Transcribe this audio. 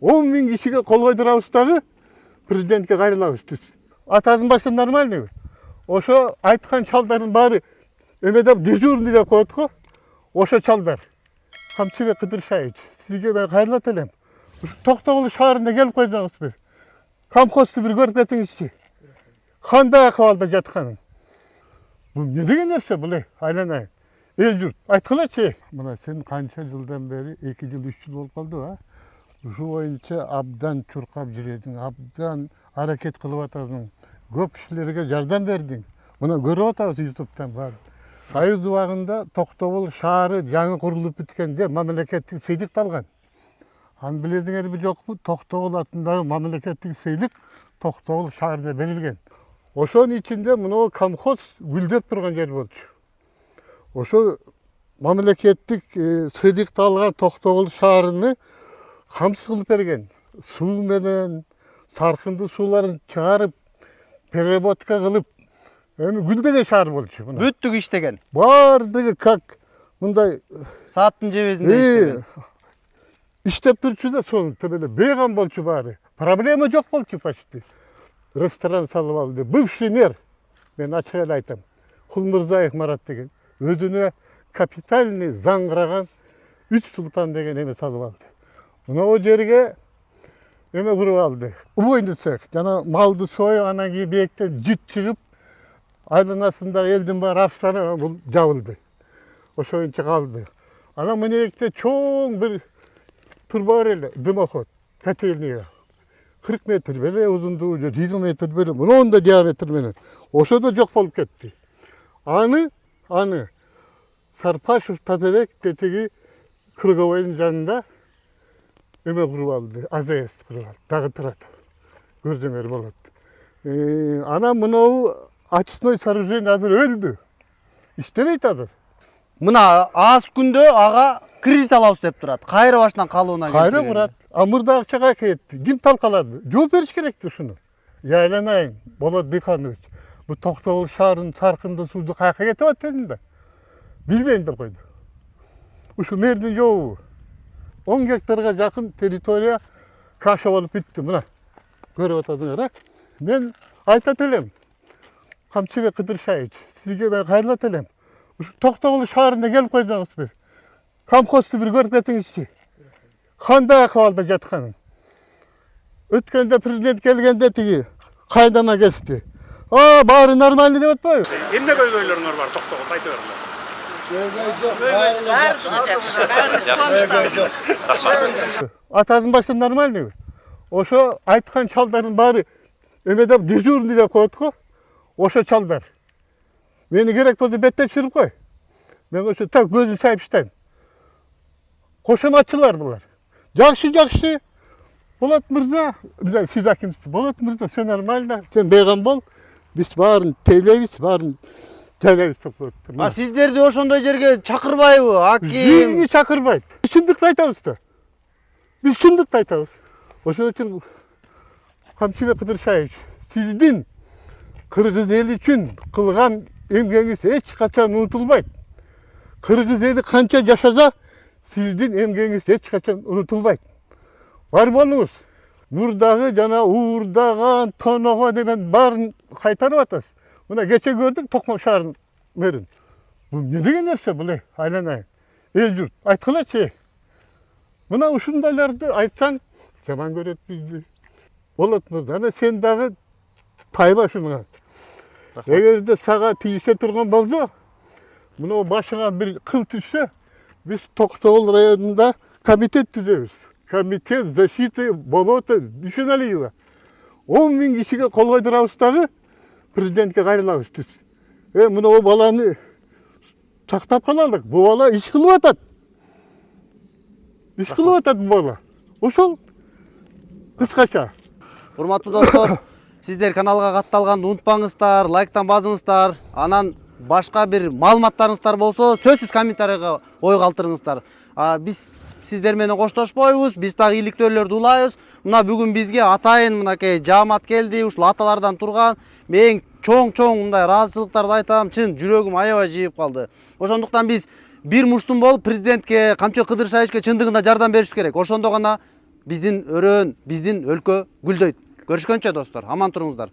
10 миң кишиге кол койдурабыз дагы президентке кайрылабыз. Атадын башы нормальный. Ошо айткан чалдардын баары эмеде дежурный деп коет го. Ошо чалдар. Камчыбек Кыдыршаевич, сизге мен кайрылат элем. Токтогул шаарына келип койдуңузбу? Камхозду бир көрүп кетиңизчи. Кандай акыбалда жатканын. Бул эмне деген нерсе бул? Айланайын. Эл журт, айткылачы. Мына сен канча жылдан бери 2 жыл 3 жыл болуп калды ба? Ушу боюнча абдан чуркап жүрөдүң, абдан аракет кылып атасың. Көп кишилерге жардам бердиң. Мына көрүп атабыз YouTube'дан бар. Союз убагында Токтогул шаары жаңы курулуп бүткөндө мамлекеттик сыйлык алган. Аны билесиңерби жокпу? Токтогул атындагы мамлекеттик сыйлык Токтогул шаарына берилген. Ошонун ичинде мына камхоз гүлдөп турган жер болчу. Ошо мамлекеттик сыйлыкты алган Токтогул шаарыны камсыз кылып берген. Суу менен саркынды сууларын чыгарып, переработка кылып, эми гүлдөгөн шаар болчу. Бүттүк иштеген. Бардыгы как мындай Сааттын жебесинде иштеген. иштеп турчу да сонун эле бейгам болчу баары. Проблема жок болчу почти. Ресторан салып алды. Бывший мэр, мен ачык эле айтам, Кулмурзаев Марат деген, өзүнө капитальный заңгыраган Үч Султан деген эме салып алды. Мына жерге эме куруп алды. Убойный цех. Жана малды союп, анан кийин бээктен жит чыгып, айланасындагы элдин баары арстаны бул жабылды. Ошоюнча калды. Анан мынекте чоң бир турба бар эле, дымоход, котельная. 40 метр беле узундугу, 20 метр беле, мындай диаметр менен. Ошо да жок болуп кетти. Аны Сарпашев Тазабек тетиги круговойдун жанында эме куруп алды, АЗС куруп алды, дагы турат. Көрсөңөр болот. Анан мынау очной сооружение азыр өлдү. Иштебейт азыр. Мына аз күндө ага кредит алабыз деп турат. Кайра башынан калууна келип. Кайра курат. Мурда акчага кетти. Ким талкалады? Жооп бериш керекти ушуну. Айланайын, Болот Дыйканович. Бу Токтогул шаарынын саркынды сууду каяка кетип атты да. Билбейм деп койду. Ушу мэрдин жообу. 10 гектарга жакын территория каша болуп бүттү. Мына көрүп атасыңар, Мен айтат элем. Камчыбек Кыдыршаевич, сизге мен кайрылат элем. Ушу Токтогул шаарына келип койдуңузбу? Камхозду бир көрүп кетиңизчи. Кандай акыбалда жатканын. Өткөндө президент келгенде тиги кайдама кетти. Баары нормальный деп атпайбы? Эмне көйгөйлөрүңөр бар Токтогулду айтып бериңер. Атадын башы нормальный. Ошо айткан чалдардын баары эмеде дежурный деп коет го. Ошо чалдар. Мени керек болду беттеп чырып кой. Мен ошо так көзүн чайып иштейм. Кошоматчылар булар. Жакшы. Болот мырза, сиз акимсиз. Болот мырза, все нормально. Сен бейгам бол. Биз баарын тейлейбиз, баарын тейлейбиз деп коет. Сиздерди ошондой жерге чакырбайбы, аким? Жиги чакырбайт. Чындыкты айтабыз да. Биз чындыкты айтабыз. Ошон үчүн Камчыбек Кыдыршаевич, сиздин кыргыз эли үчүн кылган эмгегиңиз эч качан унутулбайт. Кыргыз эли канча жашаса, сиздин эмгегиңиз эч качан унутулбайт. Бар болуңуз. Мурдагы жана уурдаган, тоногон деген баарын кайтарып атасыз. Мына кече көрдүк Токмок шаарынын мэрин. Бул эмне деген нерсе бул? Айланайын. Эл журт, айткылачы. Мына ушундайларды айтсаң, жаман көрөт бизди. Болот мырза, ана сен дагы тайба шуга. Эгерде сага тийише турган болсо, мына башыңа бир кыл түшсө, биз Токтогул районунда комитет түзөбүз. Комитет защиты болота Дүйшөналиева. 10 миң кишиге кол койдурабыз дагы президентке кайрылабыз. Мына о баланы сактап калалык. Бу бала иш кылып атат. Бу бала. Ошол кыскача. Урматтуу достор, сиздер каналга катталганды унутпаңыздар, лайктан басыңыздар. Анан башка бир маалыматтарыңыздар болсо, сөзсүз комментарийга ой калтырыңыздар. Биз сиздер менен коштошпойбуз, биз дагы ийгиликтөөлөрдү улайбыз. Мына бүгүн бизге атайын мынакей жаамат келди, ушул аталардан турган. Мен чоң мындай ыраазычылыктарды айтам, чын жүрөгүм аябай жыйып калды. Ошондуктан биз бир муштум болуп президентке, Камчыбек Кыдыршаевичке чындыгында жардам беришибиз керек. Ошондо гана биздин өрөөн, биздин өлкө гүлдөйт. Көрүшкөнчө достор, аман туруңуздар.